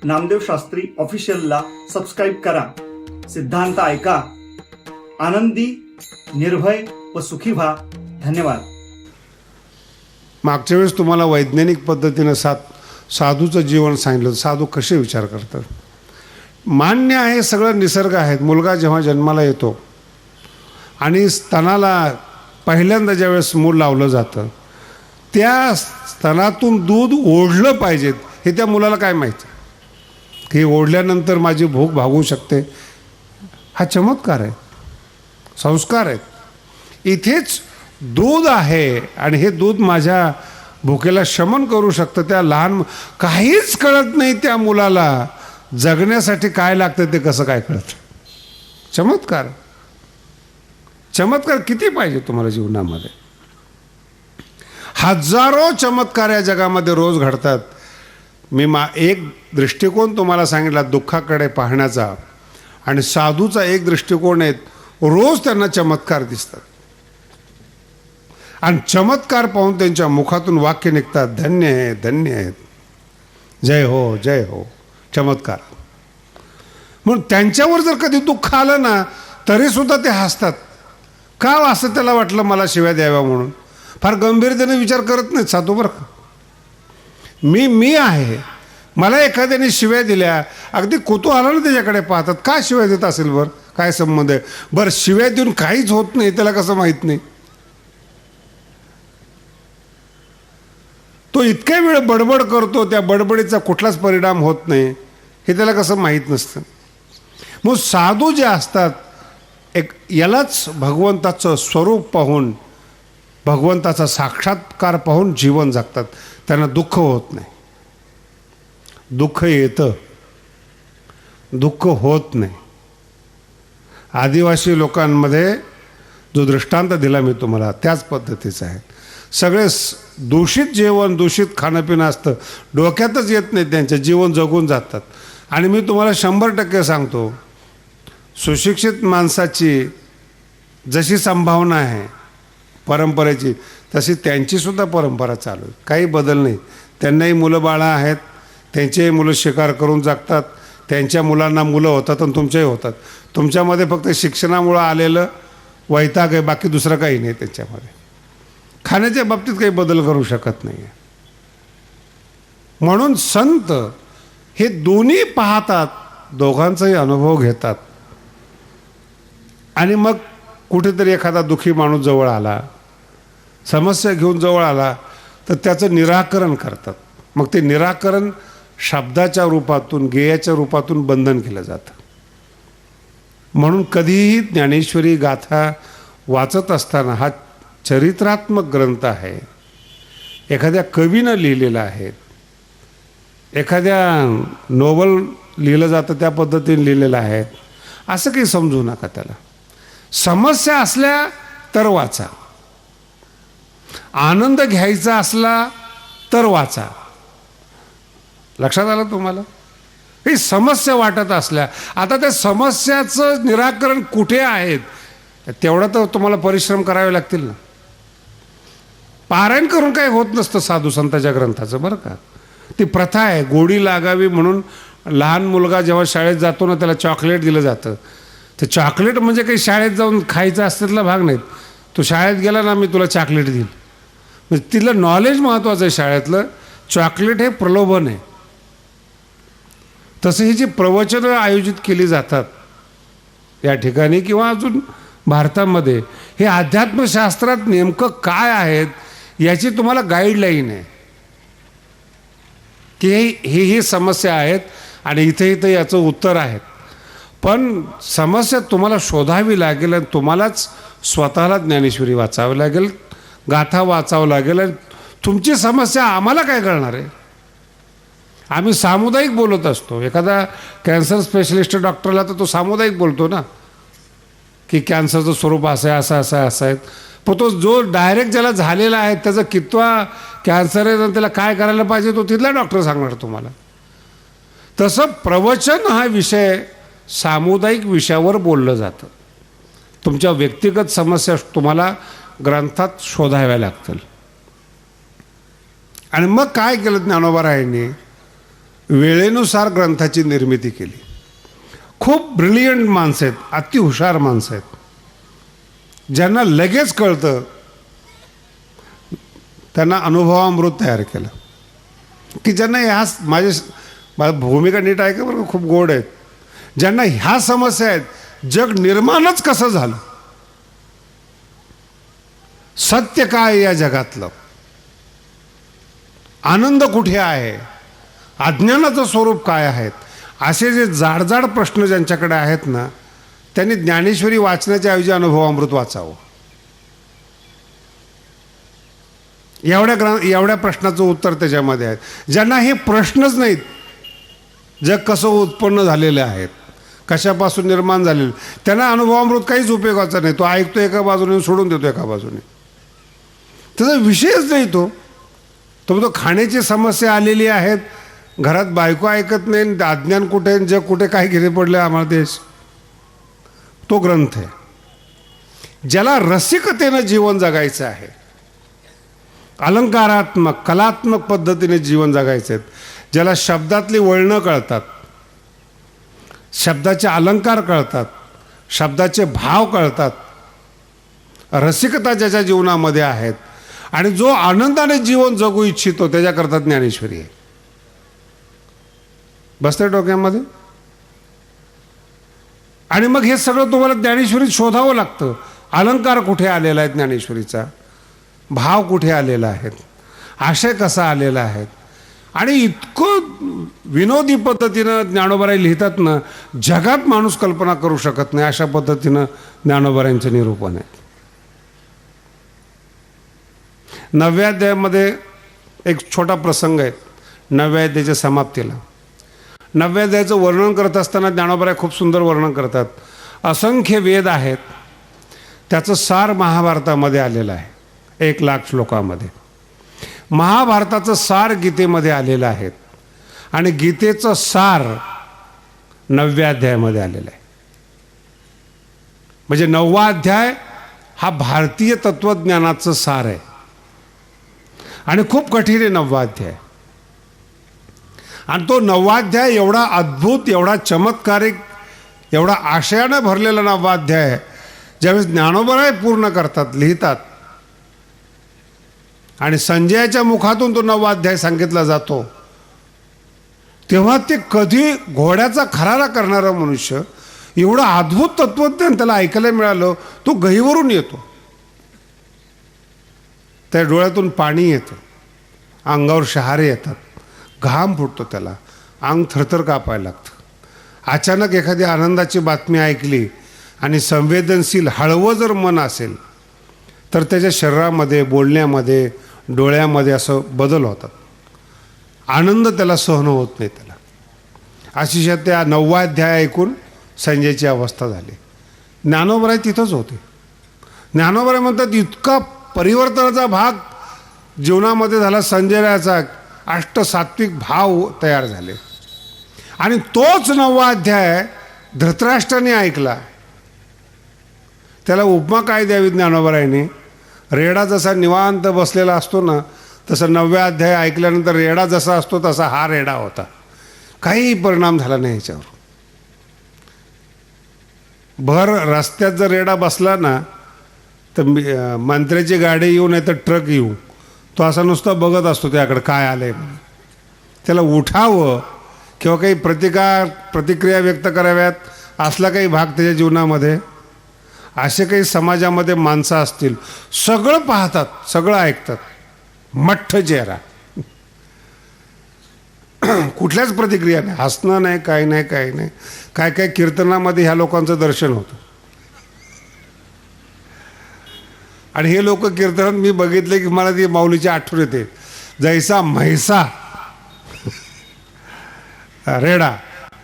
Namdev Shastri ऑफिशियलला subscribe करा. सिद्धांत ऐका, आनंदी, निर्भय व सुखी व्हा. धन्यवाद. मागच्या वेळेस तुम्हाला वैज्ञानिक पद्धतीनं साधूचं जीवन सांगितलं. साधू कसे विचार करतात. मान्य आहे, सगळं निसर्ग आहेत. मुलगा जेव्हा जन्माला येतो आणि स्तनाला पहिल्यांदा ज्यावेळेस मूल लावलं जातं, त्या स्तनातून दूध ओढलं पाहिजेत हे त्या मुलाला काय माहिती की ओढल्यानंतर माझी भूक भागू शकते. हा चमत्कार आहे, संस्कार आहेत. इथेच दूध आहे आणि हे दूध माझ्या भुकेला शमन करू शकतं. त्या लहान काहीच कळत नाही त्या मुलाला जगण्यासाठी काय लागतं ते कसं काय कळतं. चमत्कार, चमत्कार किती पाहिजे तुम्हाला जीवनामध्ये. हजारो चमत्कार या जगामध्ये रोज घडतात. मी एक दृष्टिकोन तुम्हाला सांगितला दुःखाकडे पाहण्याचा, आणि साधूचा एक दृष्टिकोन आहे. रोज त्यांना चमत्कार दिसतात आणि चमत्कार पाहून त्यांच्या मुखातून वाक्य निघतात, धन्य आहे, धन्य आहेत, जय हो, जय हो. चमत्कार. म्हणून त्यांच्यावर जर कधी दुःख आलं ना तरीसुद्धा ते हसतात. का असं त्याला वाटलं मला शिव्या द्याव्या म्हणून. फार गंभीरतेने विचार करत नाहीत साधू बरं का. मी आहे, मला एखाद्याने शिव्या दिल्या, अगदी कुतूहलाने त्याच्याकडे पाहतात. का शिव्या देत असेल बरं, काय संबंध आहे. बरं, शिव्या देऊन काहीच होत नाही त्याला कसं माहीत नाही. तो इतक्या वेळ बडबड करतो, त्या बडबडीचा कुठलाच परिणाम होत नाही हे त्याला कसं माहीत नसतं. मग साधू जे असतात एक यालाच भगवंताचं स्वरूप पाहून, भगवंताचा साक्षात्कार पाहून जीवन जगतात. त्यांना दुःख होत नाही. दुःख येतं, दुःख होत नाही. आदिवासी लोकांमध्ये जो दृष्टांत दिला मी तुम्हाला त्याच पद्धतीचा आहे. सगळे दूषित जेवण, दूषित खाणंपिणं असतं, डोक्यातच येत नाही, त्यांचं जीवन जगून जातात. आणि मी तुम्हाला 100% सांगतो, सुशिक्षित माणसाची जशी संभावना आहे परंपरेची, तशी त्यांचीसुद्धा परंपरा चालू आहे. काही बदल नाही. त्यांनाही मुलं बाळं आहेत, त्यांचेही मुलं शिकार करून जगतात, त्यांच्या मुलांना मुलं होतात आणि तुमच्याही होतात. तुमच्यामध्ये फक्त शिक्षणामुळं आलेलं वैताग आहे, बाकी दुसरं काही नाही त्यांच्यामध्ये. खाण्याच्या बाबतीत काही बदल करू शकत नाही. म्हणून संत हे दोन्ही पाहतात, दोघांचाही अनुभव घेतात. आणि मग कुठेतरी एखादा दुःखी माणूस जवळ आला, समस्या घेऊन जवळ आला, तर त्याचं निराकरण करतात. मग ते निराकरण शब्दाच्या रूपातून, गेयाच्या रूपातून बंधन केलं जातं. म्हणून कधीही ज्ञानेश्वरी गाथा वाचत असताना हा चरित्रात्मक ग्रंथ आहे, एखाद्या कवीनं लिहिलेला आहे, एखाद्या नोबल लिहिलं जातं त्या पद्धतीने लिहिलेलं आहे असं काही समजू नका त्याला. समस्या असल्या तर वाचा, आनंद घ्यायचा असला तर वाचा. लक्षात आलं तुम्हाला. ही समस्या वाटत असल्या, आता त्या समस्याचं निराकरण कुठे आहेत तेवढं तर तुम्हाला परिश्रम करावे लागतील ना. पारायण करून काही होत नसतं साधू संतांच्या ग्रंथाचं बरं का. ती प्रथा आहे, गोडी लागावी म्हणून. लहान मुलगा जेव्हा शाळेत जातो ना त्याला चॉकलेट दिलं जातं. ते चॉकलेट म्हणजे काही शाळेत जाऊन खायचं असल्यातला भाग नाहीत. तो शाळेत गेला ना मी तुला चॉकलेट देईल, म्हणजे तिला नॉलेज महत्त्वाचं आहे शाळेतलं. चॉकलेट हे प्रलोभन आहे. तसं ही जी प्रवचनं आयोजित केली जातात या ठिकाणी किंवा अजून भारतामध्ये, हे अध्यात्मशास्त्रात नेमकं काय आहेत याची तुम्हाला गाईडलाईन आहे की ही समस्या आहेत आणि इथे इथे याचं उत्तर आहेत. पण समस्या तुम्हाला शोधावी लागेल आणि तुम्हालाच स्वतःला ज्ञानेश्वरी वाचावी लागेल, गाथा वाचावं लागेल. आणि तुमची समस्या आम्हाला काय कळणार आहे. आम्ही सामुदायिक बोलत असतो. एखादा कॅन्सर स्पेशलिस्ट डॉक्टरला तर तो सामुदायिक बोलतो ना की कॅन्सरचं स्वरूप असं आहे, असं असं असं आहे. पण तो जो डायरेक्ट ज्याला झालेला आहे त्याचा कितवा कॅन्सर आहे आणि त्याला काय करायला पाहिजे तो तिथला डॉक्टर सांगणार तुम्हाला. तसं प्रवचन हा विषय सामुदायिक विषयावर बोललं जातं. तुमच्या व्यक्तिगत समस्या तुम्हाला ग्रंथात शोधाव्या लागतील. आणि मग काय केलं ज्ञानोबा रायांनी, वेळेनुसार ग्रंथाची निर्मिती केली. खूप ब्रिलियंट माणसं आहेत, अति हुशार माणसं आहेत, ज्यांना लगेच कळतं, त्यांना अनुभवामृत तयार केलं. की ज्यांना ह्या माझ्या भूमिका नीट आहे का बरं, खूप गोड आहेत. ज्यांना ह्या समस्या आहेत, जग निर्माणच कसं झालं, सत्य काय या जगातलं, आनंद कुठे आहे, अज्ञानाचं स्वरूप काय आहेत, असे जे जाडजाड प्रश्न ज्यांच्याकडे आहेत ना, त्यांनी ज्ञानेश्वरी वाचण्याच्या ऐवजी अनुभवामृत वाचावं. एवढ्या प्रश्नाचं उत्तर त्याच्यामध्ये आहे. ज्यांना हे प्रश्नच नाहीत, जग कसं उत्पन्न झालेले आहेत, कशापासून निर्माण झालेलं, त्यांना अनुभवामृत काहीच उपयोगाचा नाही. तो ऐकतो एका बाजूने, सोडून देतो एका बाजूने, त्याचा विषयच नाही. तो खाण्याची समस्या आलेली आहेत, घरात बायको ऐकत नाही, अज्ञान कुठे, जग कुठे, काय घेणे पडले आम्हाला देश. तो ग्रंथ आहे. ज्याला रसिकतेनं जीवन जगायचं आहे, अलंकारात्मक कलात्मक पद्धतीने जीवन जगायचे आहेत, ज्याला शब्दातली वळणं कळतात, शब्दाचे अलंकार कळतात, शब्दाचे भाव कळतात, रसिकता ज्याच्या जीवनामध्ये आहेत, आणि जो आनंदाने जीवन जगू इच्छितो, त्याच्याकरता ज्ञानेश्वरी आहे. बसते डोक्यामध्ये. आणि मग हे सगळं तुम्हाला ज्ञानेश्वरीत शोधावं लागतं. अलंकार कुठे आलेला आहे ज्ञानेश्वरीचा, भाव कुठे आलेला आहे, आशय कसा आलेला आहे. आणि इतकं विनोदी पद्धतीनं ज्ञानोबाराय लिहितात ना, जगात माणूस कल्पना करू शकत नाही अशा पद्धतीनं ज्ञानोबारायांचं निरूपण आहे. 9व्या अध्यायामध्ये एक छोटा प्रसंग आहे. 9व्या अध्यायाच्या समाप्तीला 9व्या अध्यायाचं वर्णन करत असताना ज्ञानोबाराय खूप सुंदर वर्णन करतात. असंख्य वेद आहेत, त्याचं सार महाभारतामध्ये आलेलं आहे 1,00,000 श्लोकामध्ये. महाभारताचं सार गीतेमध्ये आलेलं आहे, आणि गीतेचं सार 9व्या अध्यायामध्ये आलेलं आहे. म्हणजे 9वा अध्याय हा भारतीय तत्वज्ञानाचं सार आहे, आणि खूप कठीण आहे 9वा अध्याय. आणि तो 9वा अध्याय एवढा अद्भुत, एवढा चमत्कारिक, एवढा आशयानं भरलेला 9वा अध्याय आहे. ज्यावेळेस ज्ञानोबाराय पूर्ण करतात, लिहितात, आणि संजयाच्या मुखातून तो 9वा अध्याय सांगितला जातो, तेव्हा ते कधी घोड्याचा खरारा करणारा मनुष्य, एवढं अद्भुत तत्वज्ञान त्याला ऐकायला मिळालं, तो गहिवरून येतो. त्या डोळ्यातून पाणी येतं, अंगावर शहारे येतात, घाम फुटतो, त्याला अंग थरथर कापायला लागतं. अचानक एखादी आनंदाची बातमी ऐकली, आणि संवेदनशील हळवं जर मन असेल, तर त्याच्या शरीरामध्ये, बोलण्यामध्ये, डोळ्यामध्ये असं बदल होतात. आनंद त्याला सहन होत नाही त्याला. अशी त्या 9वा अध्याय ऐकून संजयची अवस्था झाली. ज्ञानोबाराय तिथंच होते. ज्ञानोबाराय म्हणतात, इतका परिवर्तनाचा भाग जीवनामध्ये झाला संजयाचा, अष्टसात्विक भाव तयार झाले. आणि तोच 9वा अध्याय धृतराष्ट्राने ऐकला. त्याला उपमा काय द्यावी ज्ञानोबारायने? रेडा जसा निवांत बसलेला असतो ना, तसं 9व्या अध्याय ऐकल्यानंतर रेडा जसा असतो तसा हा रेडा होता. काही परिणाम झाला नाही याच्यावर. भर रस्त्यात जर रेडा बसला ना, तर मंत्र्याची गाडी येऊ नाही तर ट्रक येऊ, तो असा नुसता बघत असतो त्याकडे काय आलंय. त्याला उठावं किंवा काही प्रतिक्रिया व्यक्त कराव्यात, असला काही भाग त्याच्या जीवनामध्ये, असे काही समाजामध्ये माणसं असतील, सगळं पाहतात, सगळं ऐकतात, मठ्ठ चेहरा, कुठल्याच प्रतिक्रिया नाही, हसणं नाही, काही नाही, काही नाही. काय काय कीर्तनामध्ये ह्या लोकांचं दर्शन होतं. आणि हे लोक कीर्तनात मी बघितले की मला ती माऊलीची आठवण येते. जैसा म्हैसा रेडा,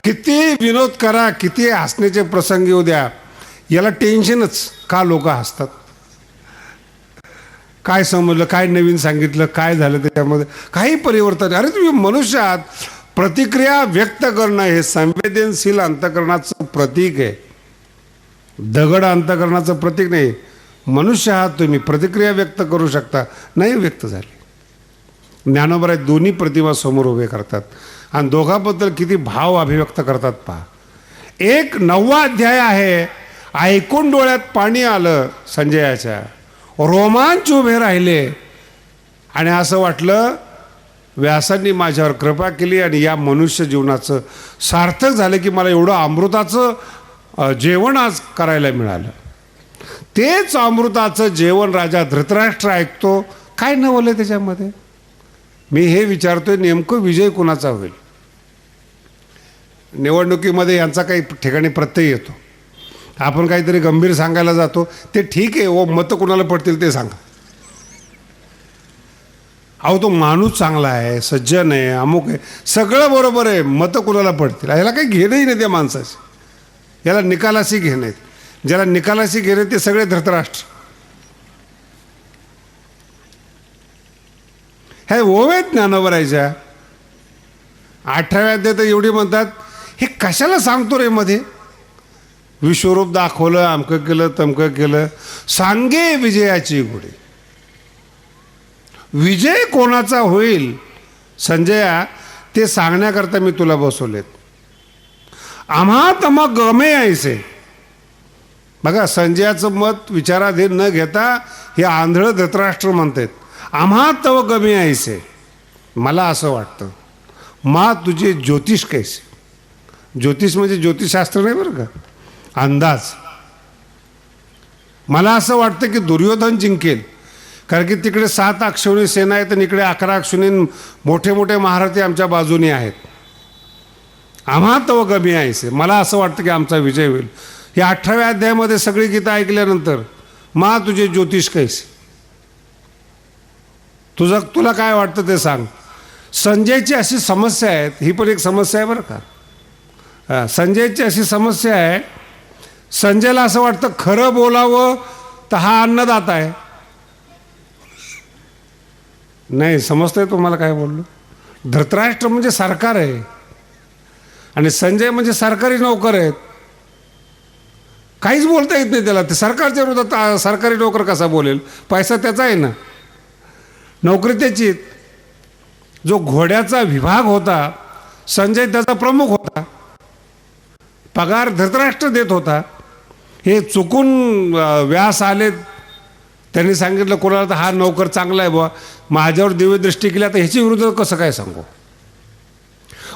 किती विनोद करा, किती हसण्याचे प्रसंग येऊ द्या, याला टेन्शनच का लोक हसतात. काय समजलं, काय नवीन सांगितलं, काय झालं त्याच्यामध्ये, काही परिवर्तन. अरे तुम्ही मनुष्य आहात, प्रतिक्रिया व्यक्त करणं हे संवेदनशील अंतःकरणाचं प्रतीक आहे, दगड अंतःकरणाचं प्रतीक नाही. मनुष्य आहात तुम्ही, प्रतिक्रिया व्यक्त करू शकता, नाही व्यक्त झाली. ज्ञानोबाराय दोन्ही प्रतिमा समोर उभे करतात, आणि दोघांबद्दल किती भाव अभिव्यक्त करतात पहा. एक 9वा अध्याय आहे. ऐकून डोळ्यात पाणी आलं संजयाच्या, रोमांच उभे राहिले आणि असं वाटलं व्यासांनी माझ्यावर कृपा केली आणि या मनुष्य जीवनाचं सार्थक झालं की मला एवढं अमृताचं जेवण आज करायला मिळालं. तेच अमृताचं जेवण राजा धृतराष्ट्र ऐकतो. काय नवलं त्याच्यामध्ये? मी हे विचारतोय, नेमकं विजय कुणाचा होईल? निवडणुकीमध्ये यांचा काही ठिकाणी प्रत्यय येतो. आपण काहीतरी गंभीर सांगायला जातो, ते ठीक आहे ओ, मतं कुणाला पडतील ते सांगा. अहो तो माणूस चांगला आहे, सज्जन आहे, अमुक आहे, सगळं बरोबर आहे, मतं कुणाला पडतील याला काही घेणंही नाही त्या माणसाची. याला निकालाशी घेणं आहेत. ज्याला निकालाशी घेणे ते सगळे धृतराष्ट्र. हे ओवेत ज्ञानोबरायच्या 18व्या अध्यायात एवढी म्हणतात, हे कशाला सांगतो रे मध्ये? विश्वरूप दाखवलं, अमकं केलं, तमकं केलं. सांगे विजयाची गुढी. विजय कोणाचा होईल संजया ते सांगण्याकरता मी तुला बसवलेत. आम्हा तमा गमे ऐसे. बघा संजयाचं मत विचाराधीन न घेता हे आंधळ धृतराष्ट्र म्हणतात, आम्हा तव गमे ऐसे. मला असं वाटतं, मा तुझे ज्योतिष कैसे. ज्योतिष म्हणजे ज्योतिषशास्त्र नाही बरं का, अंदाज. मला असं वाटतं की दुर्योधन जिंकेल, कारण की तिकडे 7 अक्षौणी सेना आहेत आणि इकडे 11 अक्षौणी मोठे मोठे महारथी आमच्या बाजूने आहेत. आम्हा तव गमी ऐसे. मला असं वाटतं की आमचा विजय होईल. या 18व्या अध्यायामध्ये सगळी गीता ऐकल्यानंतर मा तुझे ज्योतिष कैसे. तुला काय वाटतं ते सांग. संजयची अशी समस्या आहे, ही पण एक समस्या आहे बरं का. संजयची अशी समस्या आहे, संजयला असं वाटतं खरं बोलावं तर हा अन्नदाता आहे. नाही समजतंय तुम्हाला काय बोललो? धृतराष्ट्र म्हणजे सरकार आहे आणि संजय म्हणजे सरकारी नोकर आहेत. काहीच बोलता येत नाही त्याला. ते सरकारच्या विरोधात सरकारी नोकर कसा बोलेल? पैसा त्याचा आहे ना, नोकरी त्याची. जो घोड्याचा विभाग होता संजय त्याचा प्रमुख होता, पगार धृतराष्ट्र देत होता. हे चुकून व्यास आलेत, त्यांनी सांगितलं कोणाला तर हा नोकर चांगला आहे बुवा, माझ्यावर दिव्यदृष्टी केली, आता ह्याची विरुद्ध कसं काय सांगू.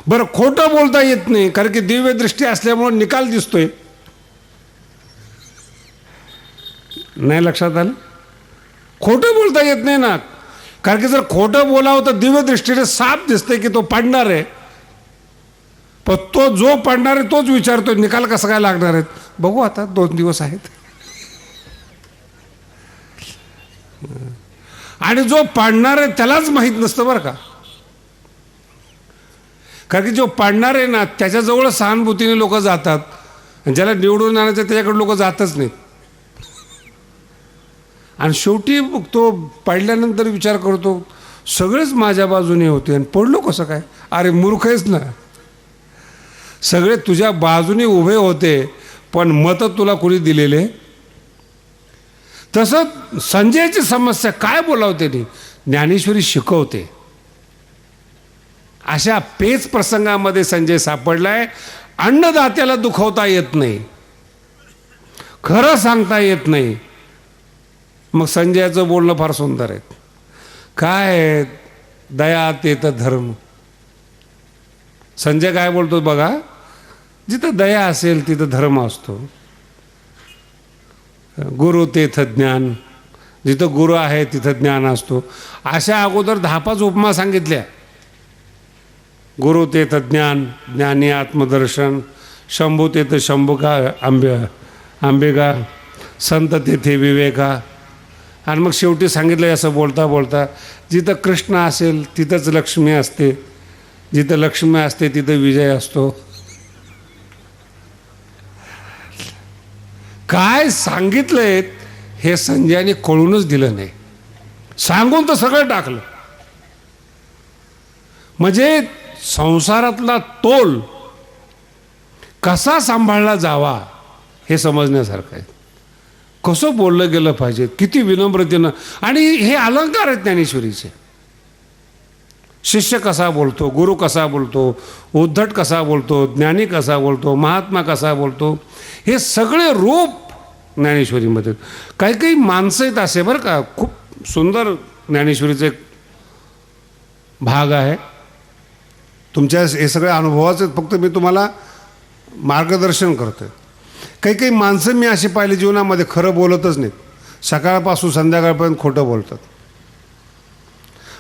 बरं खोटं बोलता येत नाही कारण की दिव्यदृष्टी असल्यामुळे निकाल दिसतोय. नाही लक्षात आलं? खोटं बोलता येत नाही ना, कारण की जर खोटं बोलावं तर दिव्यदृष्टीने साफ दिसतंय की तो पडणार आहे. पण तो जो पडणार आहे तोच विचारतोय निकाल कसा काय लागणार आहेत. बघू आता 2 दिवस आहेत. आणि जो पाडणार आहे त्यालाच माहीत नसतं बरं का, कारण की जो पाडणार आहे ना त्याच्याजवळ सहानुभूतीने लोक जातात, ज्याला निवडून आणायचं त्याच्याकडे लोक जातच नाहीत. आणि शेवटी तो पाडल्यानंतर विचार करतो सगळेच माझ्या बाजूने होते आणि पडलो कसं काय. अरे मूर्ख आहेस ना, सगळे तुझ्या बाजूने उभे होते पण मतं तुला कोणी दिलेले. तसं संजयची समस्या काय बोलावते ती ज्ञानेश्वरी शिकवते. अशा पेच प्रसंगामध्ये संजय सापडलाय. अन्नदात्याला दुखवता येत नाही, खरं सांगता येत नाही. मग संजयाचं बोलणं फार सुंदर आहे. काय दया तेथ धर्म. संजय काय बोलतो बघा, जिथं दया असेल तिथं धर्म असतो. गुरु तेथ ज्ञान. जिथं गुरु आहे तिथं ज्ञान असतो. अशा अगोदर 10-5 उपमा सांगितल्या. गुरु तेथ ज्ञान, ज्ञानी आत्मदर्शन. शंभू तेथ शंभुका आंबेगा. संत तेथे विवेका. आणि मग शेवटी सांगितलं असं बोलता बोलता, जिथं कृष्ण असेल तिथंच लक्ष्मी असते, जिथं लक्ष्मी असते तिथं विजय असतो. काय सांगितलंय हे संजयाने कळूनच दिलं नाही. सांगून तर सगळं टाकलं. म्हणजे संसारातला तोल कसा सांभाळला जावा हे समजण्यासारखं आहे. कसं बोललं गेलं पाहिजे, किती विनम्रतेनं. आणि हे अलंकार आहेत ज्ञानेश्वरीचे. शिष्य कसा बोलतो, गुरु कसा बोलतो, उद्धट कसा बोलतो, ज्ञानी कसा बोलतो, महात्मा कसा बोलतो, हे सगळे रूप ज्ञानेश्वरीमध्ये. काही काही माणसं आहेत असे बरं का, खूप सुंदर ज्ञानेश्वरीचे एक भाग आहे. तुमच्या हे सगळे अनुभवाचे फक्त मी तुम्हाला मार्गदर्शन करतो आहे. काही काही माणसं मी अशी पाहिली जीवनामध्ये खरं बोलतच नाहीत, सकाळपासून संध्याकाळपर्यंत खोटं बोलतात.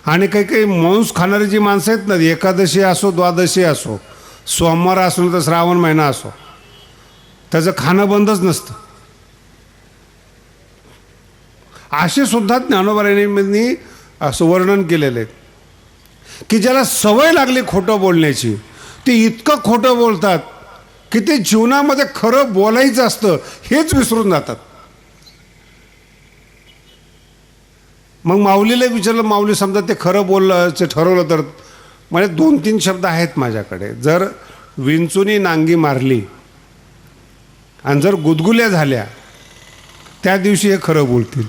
आणि काही काही मांस खाणारी जी माणसं आहेत ना, एकादशी असो द्वादशी असो, सोमवार असो तर श्रावण महिना असो, त्याचं खाणं बंदच नसतं. असे सुद्धा ज्ञानोबांनी असं वर्णन केलेलं आहे की ज्याला सवय लागली खोटं बोलण्याची, ते इतकं खोटं बोलतात की ते जीवनामध्ये खरं बोलायचं असतं हेच विसरून जातात. मग माऊलीला विचारलं, माऊली समजा ते खरं बोललं ठरवलं तर म्हणजे 2-3 शब्द आहेत माझ्याकडे. जर विंचुनी नांगी मारली आणि जर गुदगुल्या झाल्या त्या दिवशी हे खरं बोलतील.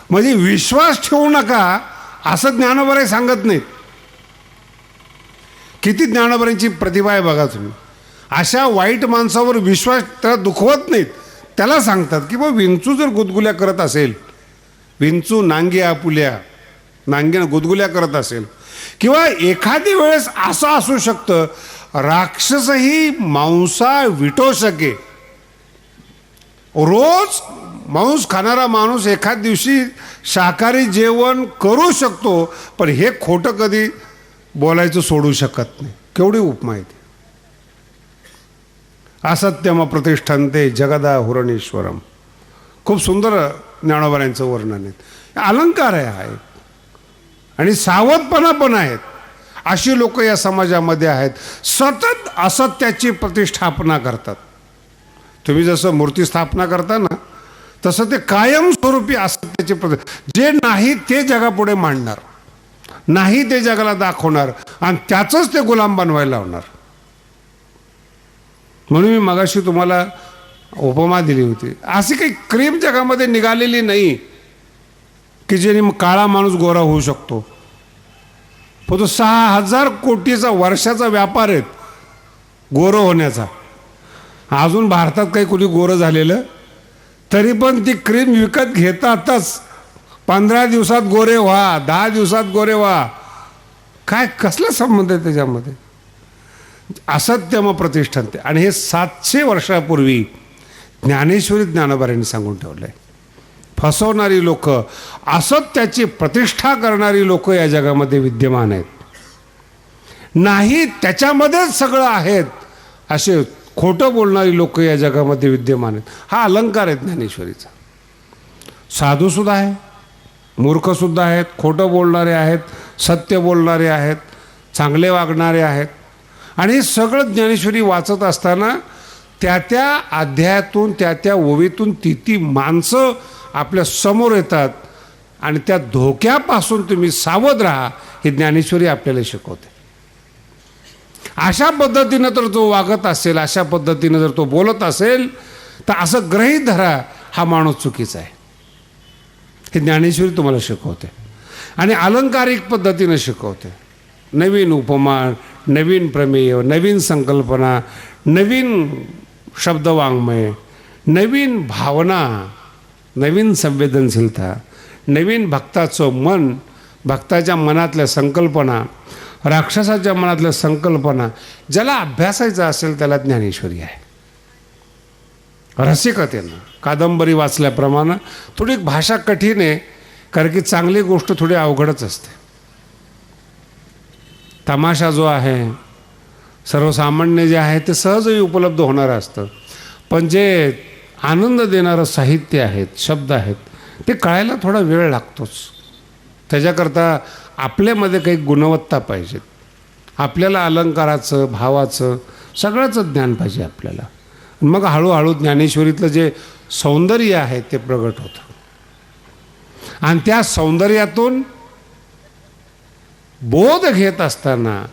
म्हणजे विश्वास ठेवू नका असं ज्ञानोबा सांगत नाहीत. किती ज्ञानोबांची प्रतिभा आहे बघा तुम्ही. अशा वाईट माणसावर विश्वास त्याला दुखवत नाहीत, त्याला सांगतात की बा विंचू जर गुदगुल्या करत असेल, विंचू नांगी आपुल्या नांगीनं गुदगुल्या करत असेल, किंवा एखादी वेळेस असं असू शकतं राक्षसही मांसा विटो शके. रोज मांस खाणारा माणूस एखाद दिवशी शाकाहारी जेवण करू शकतो, पण हे खोटं कधी बोलायचं सोडू शकत नाही. केवढी उपमा आहे ती. असत्यम प्रतिष्ठन्ते जगदा हुरणेश्वरम. खूप सुंदर ज्ञानोबांचं वर्णन आहे. अलंकार आहे आणि सावधपणा पण आहेत. अशी लोक या समाजामध्ये आहेत, सतत असत्याची प्रतिष्ठापना करतात. तुम्ही जसं मूर्ती स्थापना करता ना, तसं ते कायमस्वरूपी असत्याची जे नाही ते जगापुढे मांडणार, नाही ते जगाला दाखवणार आणि त्याचंच ते गुलाम बनवायला लावणार. म्हणून मी मगाशी तुम्हाला उपमा दिली होती. अशी काही क्रीम जगामध्ये निघालेली नाही की ज्याने काळा माणूस गोरा होऊ शकतो. पण तो 6,000 कोटीचा वर्षाचा व्यापार आहे गोरं होण्याचा. अजून भारतात काही कोणी गोरं झालेलं, तरी पण ती क्रीम विकत घेतातच. 15 दिवसात गोरे व्हा, 10 दिवसात गोरे व्हा. काय कसला संबंध आहे त्याच्यामध्ये? असत्यम प्रतिष्ठानते. आणि हे 700 वर्षापूर्वी ज्ञानेश्वरी ज्ञानोबांनी सांगून ठेवलं आहे. फसवणारी लोक, असत्याची प्रतिष्ठा करणारी लोक या जगामध्ये विद्यमान आहेत. नाही त्याच्यामध्येच सगळं आहेत असे खोटं बोलणारी लोक या जगामध्ये विद्यमान आहेत. हा अलंकार आहे ज्ञानेश्वरीचा. साधूसुद्धा आहे, मूर्खसुद्धा आहेत, खोटं बोलणारे आहेत, सत्य बोलणारे आहेत, चांगले वागणारे आहेत. आणि हे सगळं ज्ञानेश्वरी वाचत असताना त्या त्या अध्यायातून, त्या त्या ओवीतून ती माणसं आपल्या समोर येतात आणि त्या धोक्यापासून तुम्ही सावध राहा हे ज्ञानेश्वरी आपल्याला शिकवते. अशा पद्धतीनं तर जो वागत असेल, अशा पद्धतीनं जर तो बोलत असेल तर असं गृहीत धरा हा माणूस चुकीचा आहे. हे ज्ञानेश्वरी तुम्हाला शिकवते आणि अलंकारिक पद्धतीनं शिकवते. नवीन उपमा, नवीन प्रमेय, नवीन संकल्पना, नवीन शब्दवाङ्मय, नवीन भावना, नवीन संवेदनशीलता, नवीन भक्ताचं मन, भक्ताच्या मनातल्या संकल्पना, राक्षसाच्या मनातल्या संकल्पना, ज्याला अभ्यासायचं असेल त्याला ज्ञानेश्वरी आहे. रसिकतेनं कादंबरी वाचल्याप्रमाणे थोडी भाषा कठीण आहे, कारण की चांगली गोष्ट थोडी अवघडच असते. तमाशा जो आहे सर्वसामान्य जे आहे ते सहजही उपलब्ध होणारं असतं, पण जे आनंद देणारं साहित्य आहेत, शब्द आहेत, ते कळायला थोडा वेळ लागतोच. त्याच्याकरता आपल्यामध्ये काही गुणवत्ता पाहिजेत. आपल्याला अलंकाराचं, भावाचं, सगळ्याचं ज्ञान पाहिजे आपल्याला. मग हळूहळू ज्ञानेश्वरीतलं जे सौंदर्य आहे ते प्रगट होतं आणि त्या सौंदर्यातून बोध घेत असताना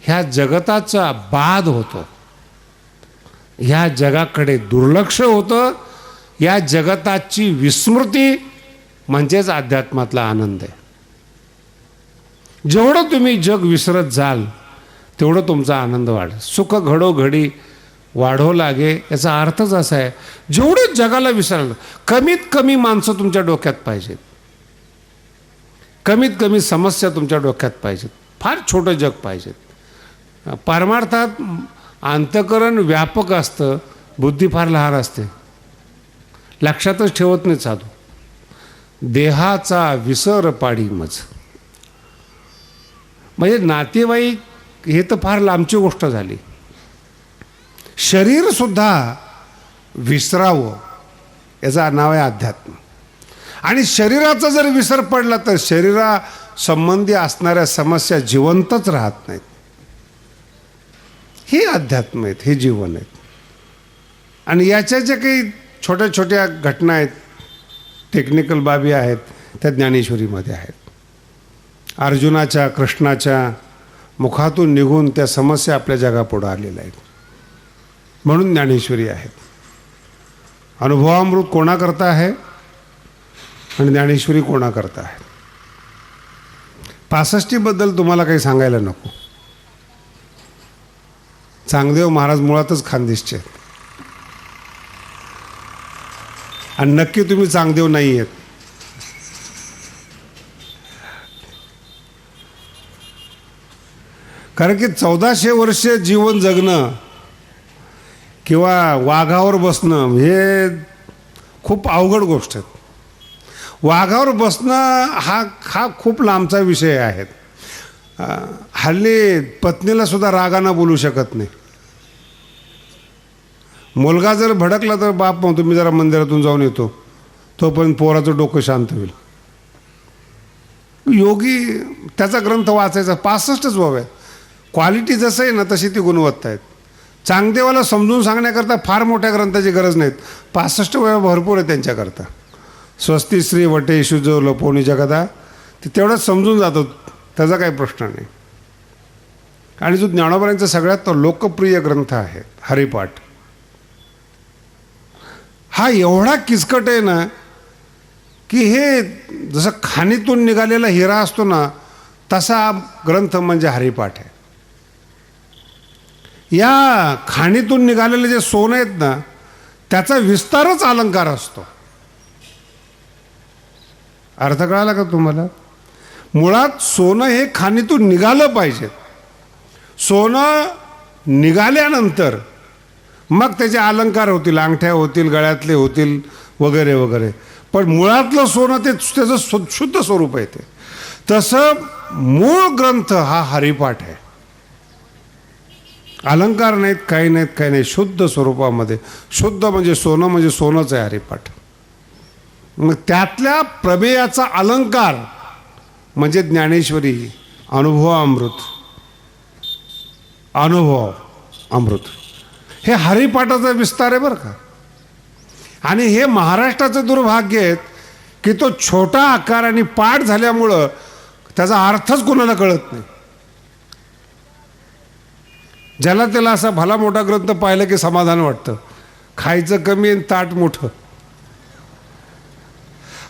ह्या जगताचा बाध होतो, ह्या जगाकडे दुर्लक्ष होतं. या जगताची विस्मृती म्हणजेच अध्यात्मातला आनंद आहे. जेवढं तुम्ही जग विसरत जाल तेवढं तुमचा आनंद वाढेल. सुख घडोघडी वाढो लागे याचा अर्थच असा आहे, जेवढं जगाला विसरलं, कमीत कमी माणसं तुमच्या डोक्यात पाहिजेत, कमीत कमी समस्या तुमच्या डोक्यात पाहिजेत, फार छोटं जग पाहिजेत. परमार्थात अंतःकरण व्यापक असतं, बुद्धी फार लहान असते. लक्षातच ठेवत नाही साधू. देहाचा विसर पाडी मज. म्हणजे नातेवाईक हे तर फार लांबची गोष्ट झाली. शरीरसुद्धा विसरावं याचं नाव आहे अध्यात्म. आणि शरीराचा जर विसर पडला तर शरीरासंबंधी असणाऱ्या समस्या जिवंतच राहत नाहीत. हे अध्यात्म आहेत, हे जीवन आहेत. आणि याच्या ज्या काही छोट्या छोट्या घटना आहेत, टेक्निकल बाबी आहेत, त्या ज्ञानेश्वरीमध्ये आहेत. अर्जुनाच्या कृष्णाच्या मुखातून निघून त्या समस्या आपल्या जगापुढे आलेल्या आहेत, म्हणून ज्ञानेश्वरी आहेत. अनुभवामृत कोणाकरता आहे आणि ज्ञानेश्वरी कोणाकरता आहे. 65बद्दल तुम्हाला काही सांगायला नको. चांगदेव महाराज मुळातच खानदेशचे आहेत आणि नक्की तुम्ही चांगदेव नाही आहेत. कारण की 1400 वर्ष जीवन जगणं किंवा वाघावर बसणं हे खूप अवघड गोष्ट आहे. वाघावर बसणं हा खूप लांबचा विषय आहे. हल्ली पत्नीला सुद्धा रागानं बोलू शकत नाही. मुलगा जर भडकला तर बाप म्हणतो मी जरा मंदिरातून जाऊन येतो, तोपर्यंत पोराचं डोकं शांत होईल. योगी त्याचा ग्रंथ वाचायचा 65च व्हावे. क्वालिटी जसं आहे ना तशी ती गुणवत्ता आहेत. चांगदेवाला समजून सांगण्याकरता फार मोठ्या ग्रंथाची गरज नाहीत. 65 वेळा भरपूर आहे त्यांच्याकरता. स्वस्ती श्री वटेषु जो लपोणी जगदा, ते तेवढंच समजून जातो, त्याचा काही प्रश्न नाही. आणि जो ज्ञानोबांचा सगळ्यात लोकप्रिय ग्रंथ आहे हरिपाठ, हा एवढा किचकट आहे ना की हे जसं खाणीतून निघालेला हिरा असतो ना तसा ग्रंथ म्हणजे हरिपाठ आहे. या खाणीतून निघालेले जे सोनं आहेत ना त्याचा विस्तारच अलंकार असतो. अर्थ कळाला का तुम्हाला? मुळात सोनं हे खाणीतून निघालं पाहिजे. सोनं निघाल्यानंतर मग त्याचे अलंकार होतील, अंगठ्या होतील, गळ्यातले होतील वगैरे वगैरे. पण मुळातलं सोनं ते त्याचं शुद्ध स्वरूप आहे. ते तसं मूळ ग्रंथ हा हरिपाठ आहे. अलंकार नाहीत, काही नाहीत, काही नाही, शुद्ध स्वरूपामध्ये. शुद्ध म्हणजे सोनंच आहे हरिपाठ. मग त्यातल्या प्रमेयाचा अलंकार म्हणजे ज्ञानेश्वरी, अनुभव अमृत हे हरिपाठाचा विस्तार आहे बरं का. आणि हे महाराष्ट्राचं दुर्भाग्य आहे की तो छोटा आकार आणि पाठ झाल्यामुळं त्याचा अर्थच कोणाला कळत नाही. ज्याला त्याला असा भला मोठा ग्रंथ पाहिलं की समाधान वाटतं. खायचं कमी आणि ताट मोठं.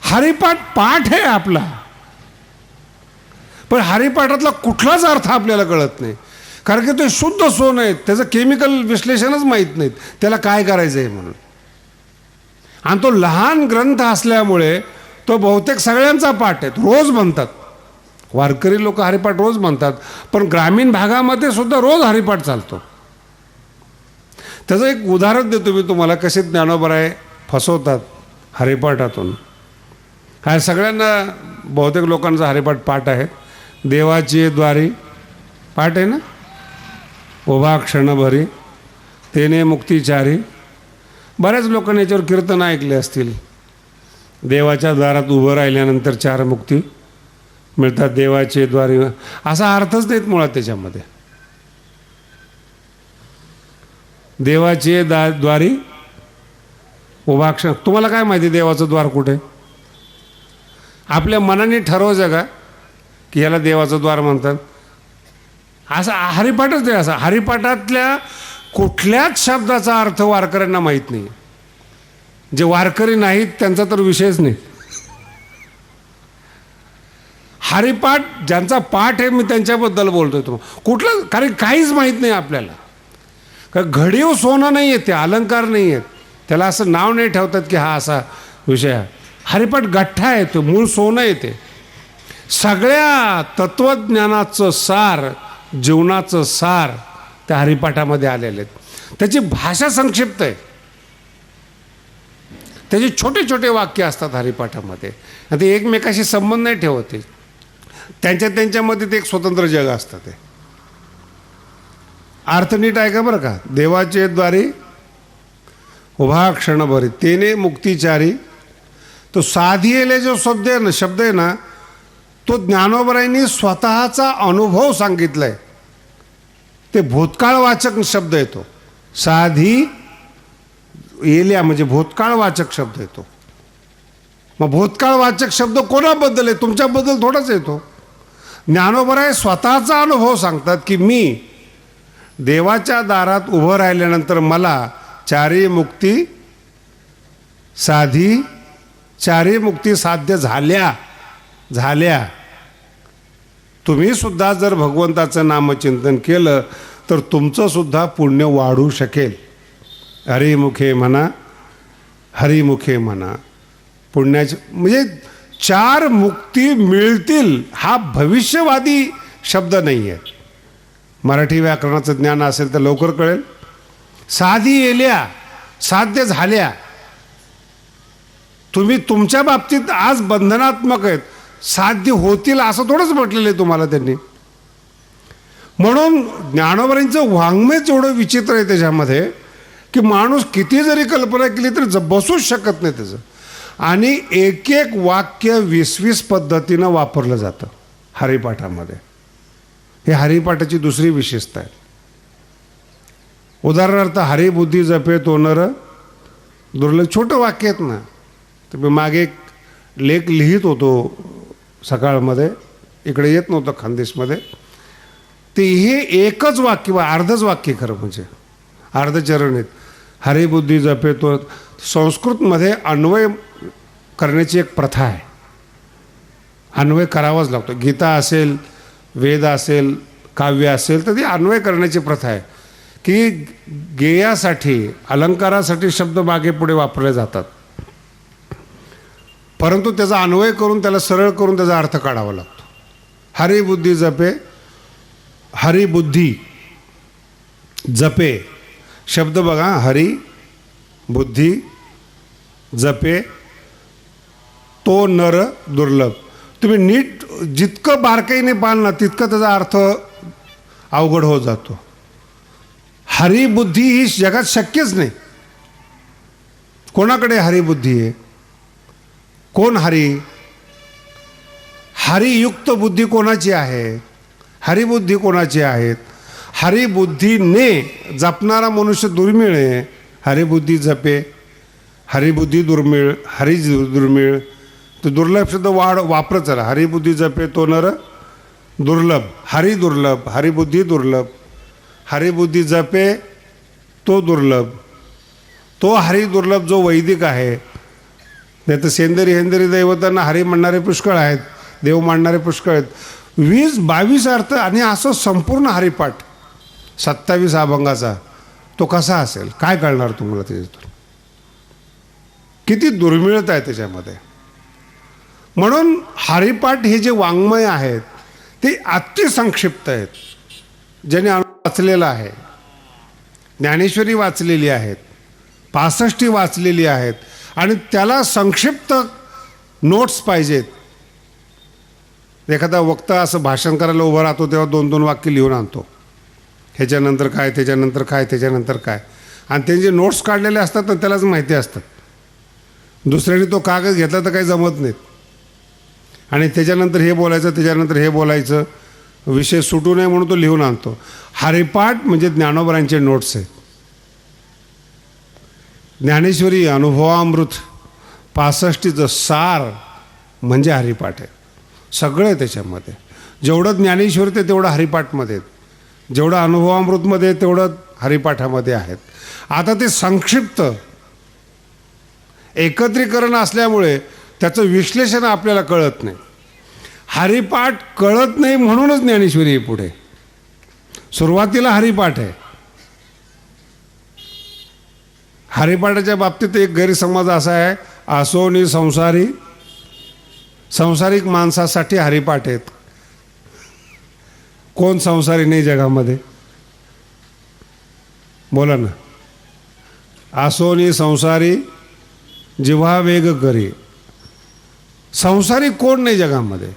हरिपाठ पाठ आहे आपला, पण हरिपाठातला कुठलाच अर्थ आपल्याला कळत नाही. कारण की ते शुद्ध सोनं आहे, त्याचं केमिकल विश्लेषणच माहीत नाहीत त्याला काय करायचं आहे म्हणून. आणि तो लहान ग्रंथ असल्यामुळे तो बहुतेक सगळ्यांचा पाठ आहे, रोज म्हणतात. वारकरी लोक हरिपाठ रोज म्हणतात, पण ग्रामीण भागामध्ये सुद्धा रोज हरिपाठ चालतो. त्याचं एक उदाहरण देतो मी तुम्हाला, कसे ज्ञानोबराय फसवतात हरिपाठातून. हा सगळ्यांना बहुतेक लोकांचा हरिपाठ पाठ आहे. देवाची द्वारी पाठ आहे ना, उभा क्षणभरी तेने मुक्तिचारी. बऱ्याच लोकांनी याच्यावर कीर्तन ऐकले असतील. देवाच्या द्वारात उभं राहिल्यानंतर 4 मुक्ती मिळतात. देवाचे द्वारी असा अर्थच नाहीत मुळात त्याच्यामध्ये. देवाचे द्वारी उभा क्षण. तुम्हाला काय माहिती देवाचं द्वार कुठे? आपल्या मनाने ठरवायचं का की याला देवाचं द्वार म्हणतात? असा हरिपाठच नाही. असा हरिपाठातल्या कुठल्याच शब्दाचा अर्थ वारकऱ्यांना माहीत नाही. जे वारकरी नाहीत त्यांचा तर विषयच नाही. हरिपाठ ज्यांचा पाठ आहे मी त्यांच्याबद्दल बोलतोय तुम्हाला. कुठलं, कारण काहीच माहीत नाही आपल्याला. का घडीव सोनं नाही आहे, ते अलंकार नाही आहेत, त्याला असं नाव नाही ठेवतात की हा असा विषय आहे. हरिपाठ गठ्ठा आहे, तो मूळ सोनं येते. सगळ्या तत्त्वज्ञानाचं सार, जीवनाचं सार त्या हरिपाठामध्ये आलेले आहेत. त्याची भाषा संक्षिप्त आहे, त्याचे छोटे छोटे वाक्य असतात हरिपाठामध्ये, आणि ते एकमेकाशी संबंध नाही ठेवते. त्यांच्यामध्ये ते एक स्वतंत्र जग असतं. ते अर्थ नीट आहे का बरं का. देवाचे द्वारी उभा क्षणभरी तेने मुक्तिचारी. तो साधिएले जो शब्द आहे ना, तो ज्ञानोबरायांनी स्वतःचा अनुभव सांगितलाय. ते भूतकाळवाचक शब्द येतो. साधी येल्या म्हणजे भूतकाळवाचक शब्द येतो. मग भूतकाळवाचक शब्द कोणाबद्दल आहे? तुमच्याबद्दल थोडाच येतो. ज्ञानोबराय स्वतःचा अनुभव सांगतात की मी देवाच्या दारात उभं राहिल्यानंतर मला चारी मुक्ती साध्य झाल्या. तुम्ही सुद्धा जर भगवंताचं नामचिंतन केलं तर तुमचं सुद्धा पुण्य वाढू शकेल. हरिमुखे म्हणा पुण्याचे म्हणजे 4 मुक्ती मिळतील हा भविष्यवादी शब्द नाही आहे. मराठी व्याकरणाचं ज्ञान असेल तर लवकर कळेल. साधी येल्या, साध्य झाल्या. तुम्ही तुमच्या बाबतीत आज बंधनात्मक आहेत, साध्य होतील असं थोडंच म्हटलेलं आहे तुम्हाला त्यांनी. म्हणून ज्ञानोबरांचं वाङ्मयच एवढं विचित्र आहे त्याच्यामध्ये की माणूस किती जरी कल्पना केली तरी बसूच शकत नाही त्याचं. आणि एक वाक्य 20 पद्धतीनं वापरलं जातं हरिपाठामध्ये. हे हरिपाठाची दुसरी विशेषता आहे. उदाहरणार्थ हरिबुद्धी जपे तो नर दुर्लभ. छोटं वाक्य आहेत ना. तर मी मागे एक लेख लिहित होतो सकाळमध्ये, इकडे येत नव्हतं खानदेशमध्ये. ते हे एकच वाक्य, अर्धच वाक्य खरं म्हणजे अर्धचरण आहेत. हरिबुद्धी जपे तो. संस्कृतमध्ये अन्वय करण्याची एक प्रथा आहे. अन्वय करावाच लागतो. गीता असेल, वेद असेल, काव्य असेल तर ती अन्वय करण्याची प्रथा आहे की गेयासाठी, अलंकारासाठी शब्द मागे पुढे वापरले जातात, परंतु त्याचा अन्वय करून त्याला सरळ करून त्याचा अर्थ काढावा लागतो. हरिबुद्धी जपे, हरिबुद्धी जपे शब्द बघा. हरी बुद्धी जपे तो नर दुर्लभ. तुम्ही नीट जितकं बारकाईने पाहाल ना तितकं त्याचा अर्थ अवघड होत जातो. हरिबुद्धी ही जगात शक्यच नाही. कोणाकडे हरिबुद्धी आहे? कोण हरी? हरियुक्त बुद्धी कोणाची आहे? हरिबुद्धी कोणाची आहेत? हरिबुद्धीने जपणारा मनुष्य दुर्मिळ आहे. हरिबुद्धी जपे, हरिबुद्धी दुर्मिळ, हरी दुर्मिळ. तो दुर्लभ शब्द वापरत चला. हरिबुद्धी जपे तो नर दुर्लभ, हरी दुर्लभ, हरिबुद्धी दुर्लभ. हरिबुद्धी जपे तो दुर्लभ. तो हरी दुर्लभ जो वैदिक आहे. नाही तर सेंदरी हेंदरी दैवतांना हरी म्हणणारे पुष्कळ आहेत, देव मानणारे पुष्कळ आहेत. 20-22 अर्थ आणि असं संपूर्ण हरिपाठ 27 अभंगाचा तो कसा असेल? काय कळणार तुम्हाला त्याच्यातून? किती दुर्मिळता आहे त्याच्यामध्ये. म्हणून हरिपाठ हे जे वाङ्मय आहेत ते अतिसंक्षिप्त आहेत. ज्याने वाचलेलं आहे, ज्ञानेश्वरी वाचलेली आहेत, 65 वाचलेली आहेत आणि त्याला संक्षिप्त नोट्स पाहिजेत. एखादा वक्ता असं भाषण करायला उभा राहतो तेव्हा 2-2 वाक्य लिहून आणतो. ह्याच्यानंतर काय, त्याच्यानंतर काय, त्याच्यानंतर काय, आणि त्यांचे नोट्स काढलेले असतात तर त्यालाच माहिती असतात. दुसऱ्याने तो कागद घेतला तर काही जमत नाहीत. आणि त्याच्यानंतर हे बोलायचं, त्याच्यानंतर हे बोलायचं, विषय सुटू नये म्हणून तो लिहून आणतो. हरिपाठ म्हणजे ज्ञानोबरांचे नोट्स आहेत. ज्ञानेश्वरी, अनुभवामृत, 65चं सार म्हणजे हरिपाठ आहे. सगळं आहे त्याच्यामध्ये. जेवढं ज्ञानेश्वरी ते तेवढं हरिपाठमध्ये आहेत, जेवढं अनुभवामृतमध्ये तेवढं हरिपाठामध्ये आहेत. आता ते संक्षिप्त एकत्रीकरण असल्यामुळे त्याचं विश्लेषण आपल्याला कळत नाही. हरिपाठ कळत नाही म्हणूनच ज्ञानेश्वरी आहे पुढे. सुरुवातीला हरिपाठ आहे. हरिपाठाच्या बाबतीत एक गैरसमज असा आहे, असोनी संसारी, संसारिक माणसासाठी हरिपाठ आहेत. कोण संसारी नाही जगामध्ये? बोला ना. असोनी संसारी जिव्हा वेग करी. संसारी कोण नाही जगामध्ये.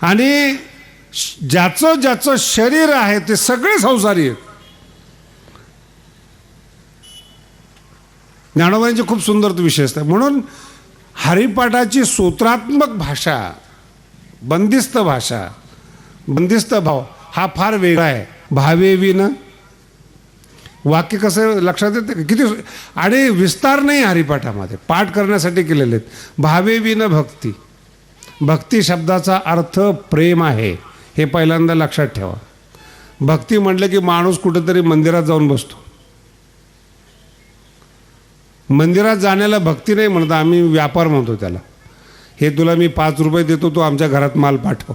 आणि ज्याचं ज्याचं शरीर आहे ते सगळे संसारी आहेत. ज्ञानोबांची खूप सुंदर विशेषता आहे. म्हणून हरिपाठाची सूत्रात्मक भाषा, बंदिस्त भाषा, बंदिस्त भाव हा फार वेगळा आहे. भावे विन वाक्य कसं लक्षात येतं किती. आणि विस्तार नाही हरिपाठामध्ये, पाठ करण्यासाठी केलेले आहेत. भावे विन भक्ती. भक्ती शब्दाचा अर्थ प्रेम आहे, हे पहिल्यांदा लक्षात ठेवा. भक्ती म्हटलं की माणूस कुठेतरी मंदिरात जाऊन बसतो. मंदिरात जाण्याला भक्ती नाही म्हणत, आम्ही व्यापार म्हणतो त्याला. हे तुला मी 5 रुपये देतो, तू आमच्या घरात माल पाठव.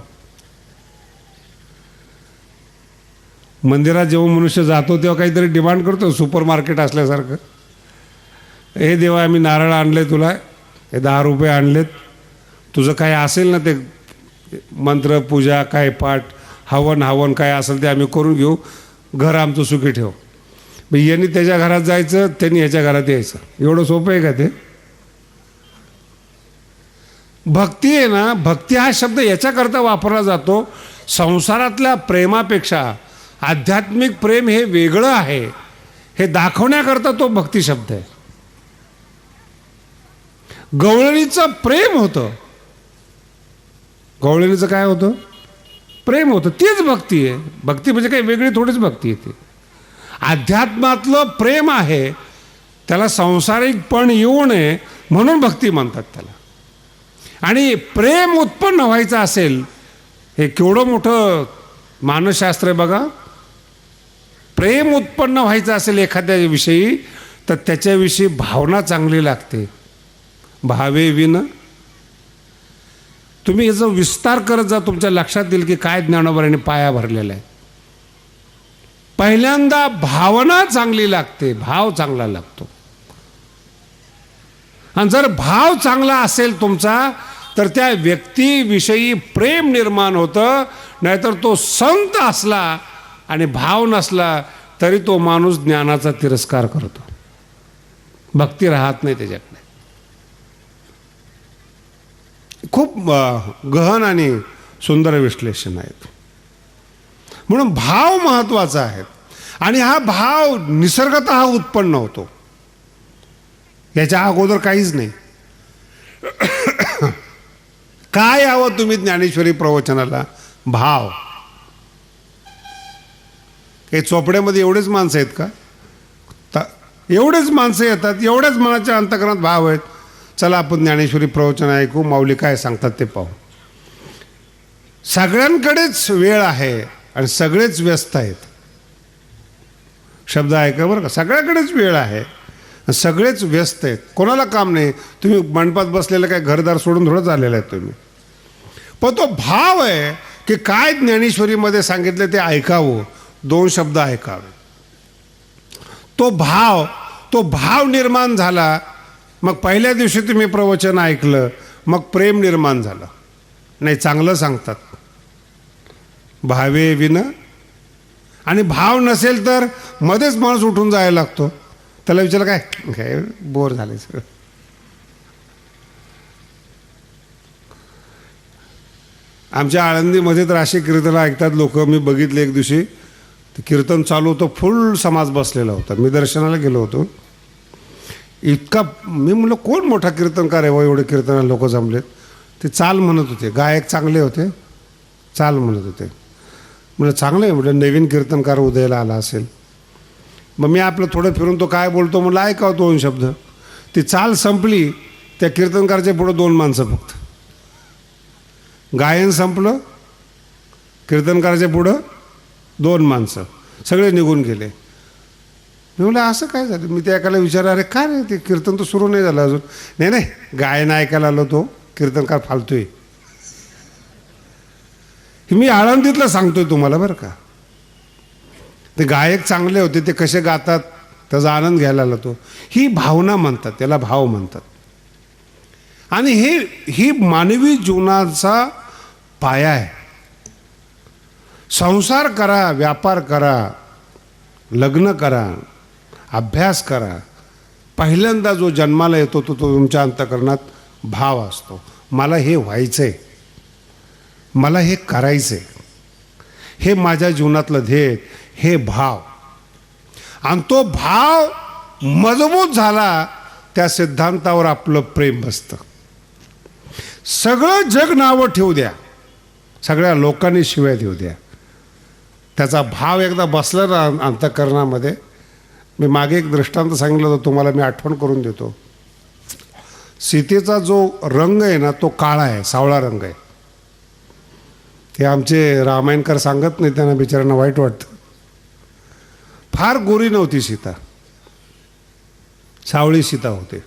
मंदिरात जेव्हा मनुष्य जातो तेव्हा काहीतरी डिमांड करतो, सुपर मार्केट असल्यासारखं. हे देवा आम्ही नारळ आणले तुला, हे 10 रुपये आणलेत, तुझं काय असेल ना ते मंत्र पूजा काय पाठ हवन काय असेल ते आम्ही करून घेऊ, घर आमचं सुखी ठेव. यांनी त्याच्या घरात जायचं, त्यांनी ह्याच्या घरात यायचं. एवढं सोपं आहे का ते? भक्ती आहे ना, भक्ती हा शब्द याच्याकरता वापरला जातो, संसारातल्या प्रेमापेक्षा आध्यात्मिक प्रेम हे वेगळं आहे हे दाखवण्याकरता तो भक्ती शब्द आहे. गवळणीचं प्रेम होतं. गवळणीचं काय होतं? प्रेम होतं. तीच भक्ती आहे. भक्ती म्हणजे काही वेगळी थोडीच भक्ती येते. अध्यात्मातलं प्रेम आहे, त्याला सांसारिकपण येऊ नये म्हणून भक्ती म्हणतात त्याला. आणि प्रेम उत्पन्न व्हायचं असेल, हे केवढं मोठं मानसशास्त्र आहे बघा. प्रेम उत्पन्न व्हायचं असेल एखाद्याविषयी तर त्याच्याविषयी भावना चांगली लागते. भावे विन. तुम्ही याचा विस्तार करत जा, तुमच्या लक्षात येईल की काय ज्ञानोबांनी पाया भरलेला आहे. पहिल्यांदा भावना चांगली लागते, भाव चांगला लागतो. आणि जर भाव चांगला असेल तुमचा तर त्या व्यक्तीविषयी प्रेम निर्माण होतं. नाहीतर तो संत असला आणि भाव नसला तरी तो माणूस ज्ञानाचा तिरस्कार करतो, भक्ती राहत नाही त्याच्याकडे. खूप गहन आणि सुंदर विश्लेषण आहेत. म्हणून भाव महत्त्वाचा आहे. आणि हा भाव निसर्गतः उत्पन्न होतो, याच्या अगोदर काहीच नाही. काय यावं तुम्ही ज्ञानेश्वरी प्रवचनाला? भाव. काही चोपड्यामध्ये एवढेच माणसं आहेत का? एवढेच माणसं येतात, एवढ्याच मनाच्या अंतकरणात भाव आहेत. चला आपण ज्ञानेश्वरी प्रवचन ऐकू, माऊली काय सांगतात ते पाहू. सगळ्यांकडेच वेळ आहे आणि सगळेच व्यस्त आहेत. शब्द ऐका बरं का. सगळ्याकडेच वेळ आहे, सगळेच व्यस्त आहेत, कोणाला काम नाही. तुम्ही मंडपात बसलेलं काय घरदार सोडून थोडंच आलेलं आहे तुम्ही. पण तो भाव आहे की काय ज्ञानेश्वरीमध्ये सांगितलं ते ऐकावं, 2 शब्द ऐकावे. तो भाव निर्माण झाला. मग पहिल्या दिवशी तुम्ही प्रवचन ऐकलं, मग प्रेम निर्माण झालं. नाही, चांगलं सांगतात, भावे विन. आणि भाव नसेल तर मध्येच माणूस उठून जायला लागतो. त्याला विचारलं काय बोर झाले सगळं. आमच्या आळंदीमध्ये तर असे कीर्तन ऐकतात लोक. मी बघितले एक दिवशी, ते कीर्तन चालू होतं, फुल समाज बसलेला होता. मी दर्शनाला गेलो होतो. इतका मी म्हणलं कोण मोठा कीर्तनकार आहे व एवढे कीर्तनाला लोक जमलेत. ते चाल म्हणत होते, गायक चांगले होते, चाल म्हणत होते. म्हणलं चांगलं आहे, म्हटलं नवीन कीर्तनकार उदयाला आला असेल. मग मी आपलं थोडं फिरून तो काय बोलतो म्हणलं ऐकावं 2 शब्द. ती चाल संपली, त्या कीर्तनकारच्या पुढं 2 माणसं फक्त. गायन संपलं, कीर्तनकाराच्या पुढं 2 माणसं, सगळे निघून गेले. मी म्हणलं असं काय झालं? मी त्या एकाला विचारलं, अरे काय रे ते कीर्तन तर सुरू नाही झालं अजून. नाही गायन ऐकायला आलो, तो कीर्तनकार फालतोय. मी आळंदीतलं सांगतोय तुम्हाला बरं का. ते गायक चांगले होते, ते कसे गातात त्याचा आनंद घ्यायला लागतो. ही भावना म्हणतात, त्याला भाव म्हणतात. आणि ही मानवी जीवनाचा पाया आहे. संसार करा, व्यापार करा, लग्न करा, अभ्यास करा, पहिल्यांदा जो जन्माला येतो तो तुमच्या अंतःकरणात भाव असतो. मला हे व्हायचंय, मला हे करायचंय, हे माझ्या जीवनातलं ध्येय, हे भाव. आणि तो भाव मजबूत झाला, त्या सिद्धांतावर आपलं प्रेम बसतं. सगळं जग नावं ठेवू द्या, सगळ्या लोकांनी शिव्या देऊ द्या, त्याचा भाव एकदा बसला ना अंतःकरणामध्ये. मी मागे एक दृष्टांत सांगितलं होतं तुम्हाला, मी आठवण करून देतो. सीतेचा जो रंग आहे ना तो काळा आहे, सावळा रंग आहे. ते आमचे रामायणकर सांगत नाही, त्यांना बिचाऱ्यांना वाईट वाटतं. फार गोरी नव्हती सीता, सावळी सीता होते.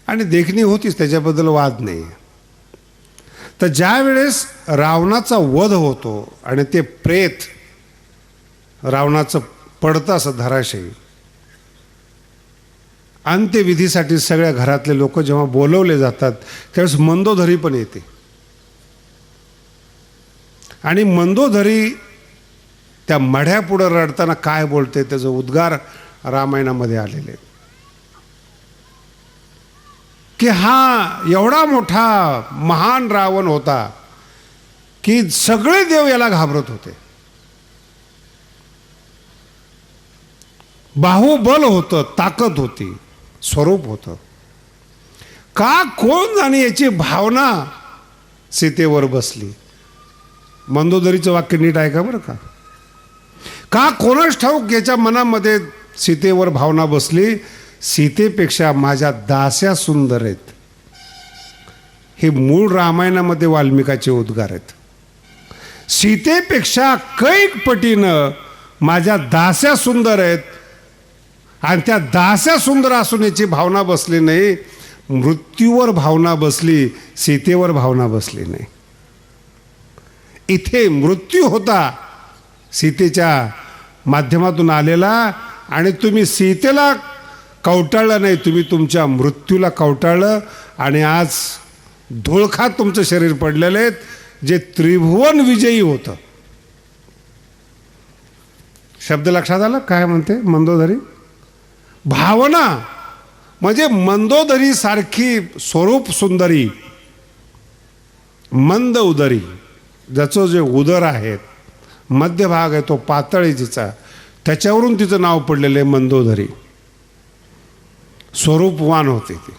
आणि देखणी होतीच, त्याच्याबद्दल वाद नाही. तर ज्या वेळेस रावणाचा वध होतो आणि ते प्रेत रावणाचं पडतं असं धराशयी, अंत्यविधीसाठी सगळ्या घरातले लोक जेव्हा बोलवले जातात त्यावेळेस मंदोदरी पण येते. आणि मंदोदरी त्या मढ्यापुढं रडताना काय बोलते त्याचं उद्गार रामायणामध्ये आलेले, की हा एवढा मोठा महान रावण होता की सगळे देव याला घाबरत होते. बाहुबल होतं, ताकद होती, स्वरूप होतं. का कोण जाणे याची भावना सीतेवर बसली. मंदोदरीचं वाक्य नीट ऐका बरं का. का कोणास ठाऊक याच्या मनामध्ये सीतेवर भावना बसली, सीतेपेक्षा माझ्या दास्या सुंदर आहेत. हे मूळ रामायणामध्ये वाल्मिकाचे उद्गार आहेत. सीतेपेक्षा कैक पटीनं माझ्या दास्या सुंदर आहेत. आणि त्या दास्या सुंदर असून याची भावना बसली नाही, मृत्यूवर भावना बसली, सीतेवर भावना बसली नाही. इथे मृत्यू होता सीतेच्या माध्यमातून आलेला, आणि तुम्ही सीतेला कवटाळलं नाही, तुम्ही तुमच्या मृत्यूला कवटाळलं. आणि आज धुळखात तुमचं शरीर पडलेलं आहे, जे त्रिभुवन विजयी होतं. शब्द लक्षात आला काय म्हणते मंदोदरी. भावना म्हणजे मंदोदरी सारखी स्वरूप सुंदरी, मंद उदरी, ज्याचं जे उदर आहे, मध्यभाग आहे तो पातळ आहे तिचा, त्याच्यावरून तिचं नाव पडलेलं आहे मंदोदरी. स्वरूपवान होते ती.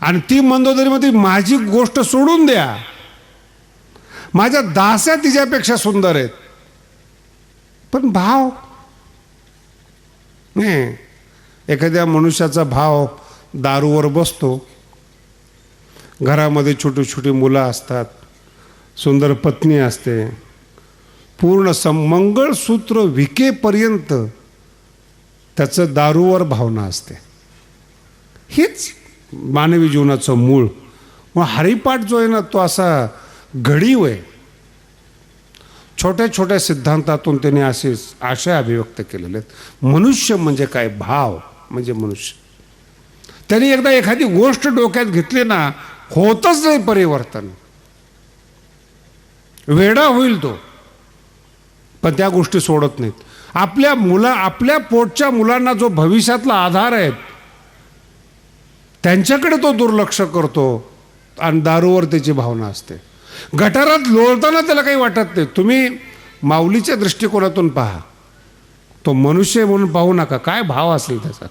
आणि ती मंदोदरीमध्ये माझी गोष्ट सोडून द्या, माझ्या दास्या तिच्यापेक्षा सुंदर आहेत. पण भाव नाही. एखाद्या मनुष्याचा भाव दारूवर बसतो, घरामध्ये छोटी छोटी मुलं असतात, सुंदर पत्नी असते, पूर्ण मंगळसूत्र विकेपर्यंत त्याचं दारूवर भावना असते. हेच मानवी जीवनाचं मूळ. मग हरिपाठ जो आहे ना तो असा घडीव आहे. छोट्या छोट्या सिद्धांतातून त्यांनी असे आशय अभिव्यक्त केलेले आहेत. मनुष्य म्हणजे काय, भाव म्हणजे मनुष्य. त्यांनी एकदा एखादी गोष्ट डोक्यात घेतली ना, होतच नाही परिवर्तन, वेडा होईल तो. पण त्या गोष्टी सोडत नाहीत. आपल्या पोटच्या मुलांना जो भविष्यातला आधार आहे त्यांच्याकडे तो दुर्लक्ष करतो आणि दारूवर त्याची भावना असते. गटारात लोळताना त्याला काही वाटत नाही. तुम्ही माऊलीच्या दृष्टिकोनातून पहा, तो मनुष्य म्हणून पाहू नका. काय भाव असेल त्याचा,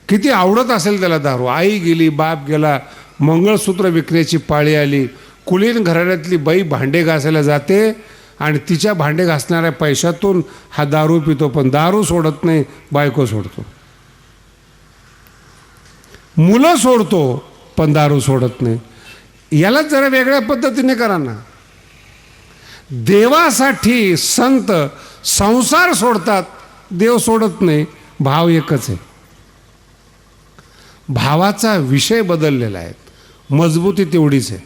किती आवडत असेल त्याला दारू. आई गेली, बाप गेला, मंगळसूत्र विकण्याची पाळी आली, कुलीन घराण्यातली बाई भांडे घासायला जाते आणि तिच्या भांडे घासणाऱ्या पैशातून हा दारू पितो. पण दारू सोडत नाही, बायको सोडतो. मुलं सोडतो पण दारू सोडत नाही. याला जरा वेगळ्या पद्धतीने करा ना. देवासाठी संत संसार सोडतात, देव सोडत नाही. भाव एकच आहे. भावाचा विषय बदललेला आहे, मजबूती तेवढीच आहे.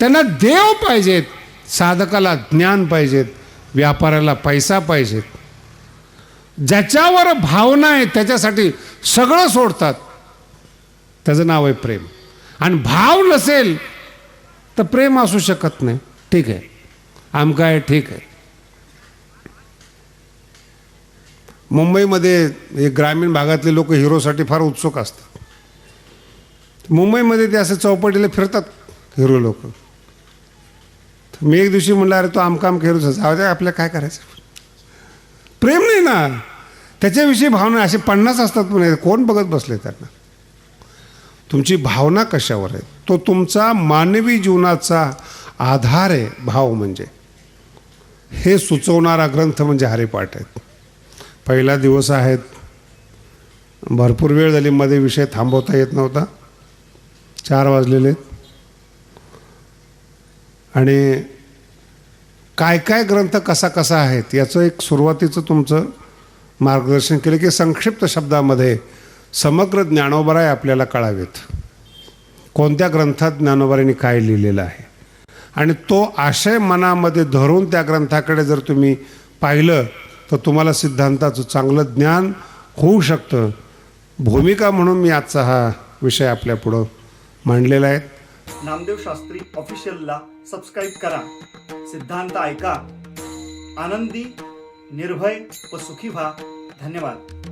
त्यांना देव पाहिजेत, साधकाला ज्ञान पाहिजेत, व्यापाऱ्याला पैसा पाहिजेत. ज्याच्यावर भावना आहे त्याच्यासाठी सगळं सोडतात. त्याचं नाव आहे प्रेम. आणि भाव नसेल तर प्रेम असू शकत नाही. ठीक आहे, आमका आहे, ठीक आहे. मुंबईमध्ये हे ग्रामीण भागातले लोक हिरोसाठी फार उत्सुक असतात. मुंबईमध्ये ते असे चौपाटीला फिरतात हिरो लोक. मी एक दिवशी म्हणलं, अरे तो आमकाम हिरो जाऊ द्या, आपल्याला काय करायचं. प्रेम नाही ना त्याच्याविषयी. भावना असे 50 असतात पण कोण बघत बसले त्यांना. तुमची भावना कशावर आहे, तो तुमचा मानवी जीवनाचा आधार आहे. भाव म्हणजे हे सुचवणारा ग्रंथ म्हणजे हरिपाठ आहेत. पहिला दिवस आहेत, भरपूर वेळ झाली, मध्ये विषय थांबवता येत नव्हता. 4 वाजलेले आणि काय काय ग्रंथ कसा कसा आहेत याचं एक सुरुवातीचं तुमचं मार्गदर्शन केलं की संक्षिप्त शब्दामध्ये समग्र ज्ञानोबराय आपल्याला कळावेत. कोणत्या ग्रंथात ज्ञानोबरायांनी काय लिहिलेलं आहे आणि तो आशय मनामध्ये धरून त्या ग्रंथाकडे जर तुम्ही पाहिलं तर तुम्हाला सिद्धांताचं चांगलं ज्ञान होऊ शकतं. भूमिका म्हणून मी आजचा हा विषय आपल्यापुढं मांडलेला आहे. नामदेव शास्त्री ऑफिशियलला सबस्क्राईब करा. सिद्धांत ऐका. आनंदी, निर्भय व सुखी व्हा. धन्यवाद.